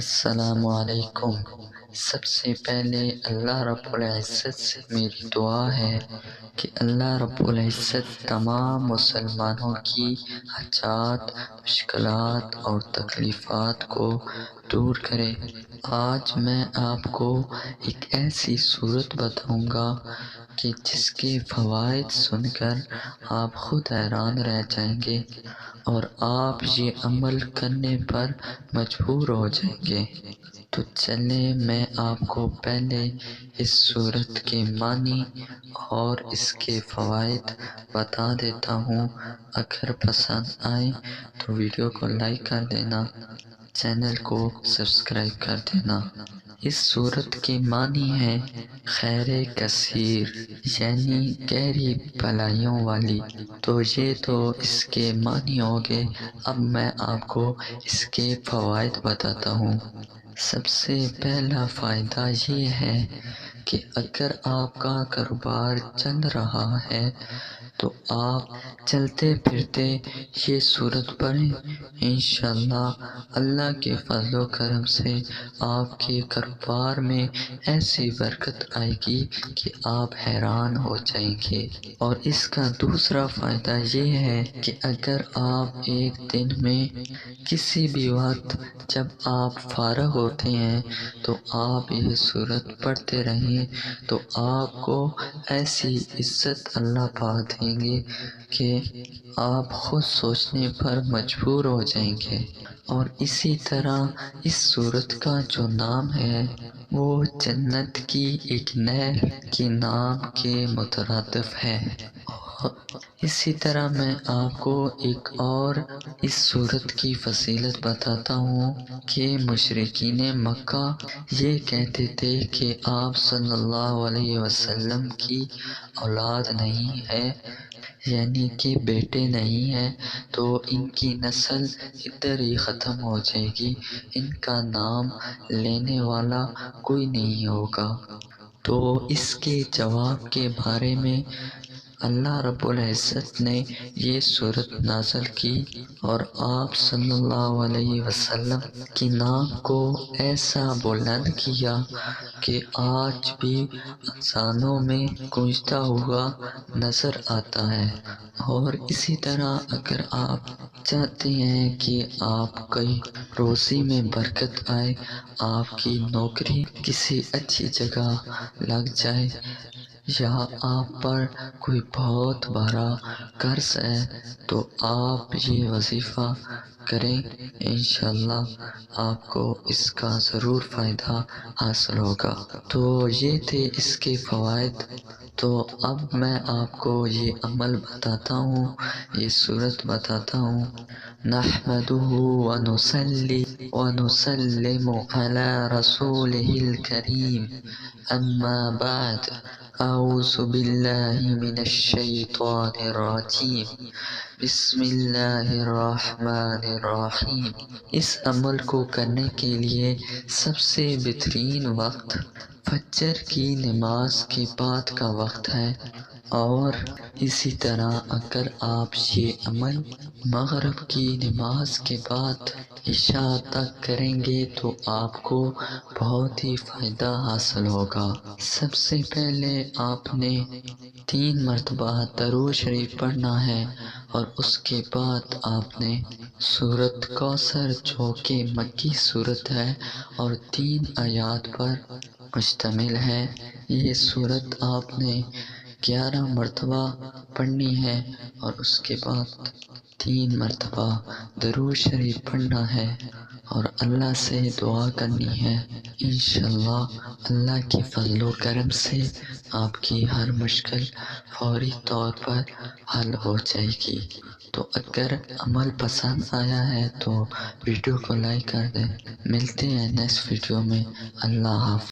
السلام علیکم۔ سب سے پہلے اللہ رب العزت سے میری دعا ہے کہ اللہ رب العزت تمام مسلمانوں کی حاجات، مشکلات اور تکلیفات کو دور کرے۔ آج میں آپ کو ایک ایسی صورت بتاؤں گا کہ جس کے فوائد سن کر آپ خود حیران رہ جائیں گے اور آپ یہ عمل کرنے پر مجبور ہو جائیں گے۔ تو چلیں میں آپ کو پہلے اس صورت کے معنی اور اس کے فوائد بتا دیتا ہوں۔ اگر پسند آئے تو ویڈیو کو لائک کر دینا، چینل کو سبسکرائب کر دینا۔ اس صورت کے معنی ہے خیر کثیر، یعنی گہری بھلائیوں والی۔ تو یہ تو اس کے معنی ہو گئے۔ اب میں آپ کو اس کے فوائد بتاتا ہوں۔ سب سے پہلا فائدہ یہ ہے کہ اگر آپ کا کاروبار چل رہا ہے تو آپ چلتے پھرتے یہ صورت پڑھیں، انشاءاللہ اللہ کے فضل و کرم سے آپ کے کاروبار میں ایسی برکت آئے گی کہ آپ حیران ہو جائیں گے۔ اور اس کا دوسرا فائدہ یہ ہے کہ اگر آپ ایک دن میں کسی بھی وقت جب آپ فارغ ہوتے ہیں تو آپ یہ صورت پڑھتے رہیں تو آپ کو ایسی عزت اللہ پاک دیں گے کہ آپ خود سوچنے پر مجبور ہو جائیں گے۔ اور اسی طرح اس صورت کا جو نام ہے وہ جنت کی ایک نہر کے نام کے مترادف ہے۔ اسی طرح میں آپ کو ایک اور اس صورت کی فضیلت بتاتا ہوں کہ مشرکین مکہ یہ کہتے تھے کہ آپ صلی اللہ علیہ وسلم کی اولاد نہیں ہے، یعنی کہ بیٹے نہیں ہیں، تو ان کی نسل ادھر ہی ختم ہو جائے گی، ان کا نام لینے والا کوئی نہیں ہوگا۔ تو اس کے جواب کے بارے میں اللہ رب العزت نے یہ صورت نازل کی اور آپ صلی اللہ علیہ وسلم کے نام کو ایسا بلند کیا کہ آج بھی اذانوں میں گونجتا ہوا نظر آتا ہے۔ اور اسی طرح اگر آپ چاہتے ہیں کہ آپ کی روزی میں برکت آئے، آپ کی نوکری کسی اچھی جگہ لگ جائے، یا آپ پر کوئی بہت بڑا قرض ہے تو آپ یہ وظیفہ کریں، انشاءاللہ آپ کو اس کا ضرور فائدہ حاصل ہوگا۔ تو یہ تھے اس کے فوائد۔ تو اب میں آپ کو یہ عمل بتاتا ہوں، یہ صورت بتاتا ہوں۔ نحمدہ ونصلی ونسلم علی رسولہ الکریم، اما بعد، اعوذ باللہ من الشیطان الرجیم، بسم اللہ الرحمن الرحیم۔ اس عمل کو کرنے کے لیے سب سے بہترین وقت فجر کی نماز کے بعد کا وقت ہے، اور اسی طرح اگر آپ یہ عمل مغرب کی نماز کے بعد عشاء تک کریں گے تو آپ کو بہت ہی فائدہ حاصل ہوگا۔ سب سے پہلے آپ نے 3 مرتبہ درود شریف پڑھنا ہے، اور اس کے بعد آپ نے سورۃ کوثر جو کہ مکی صورت ہے اور 3 آیات پر مشتمل ہے، یہ صورت آپ نے 11 مرتبہ پڑھنی ہے، اور اس کے بعد 3 مرتبہ درود شریف پڑھنا ہے اور اللہ سے دعا کرنی ہے۔ انشاءاللہ اللہ کے فضل و کرم سے آپ کی ہر مشکل فوری طور پر حل ہو جائے گی۔ تو اگر عمل پسند آیا ہے تو ویڈیو کو لائک کر دیں۔ ملتے ہیں نیکسٹ ویڈیو میں۔ اللہ حافظ۔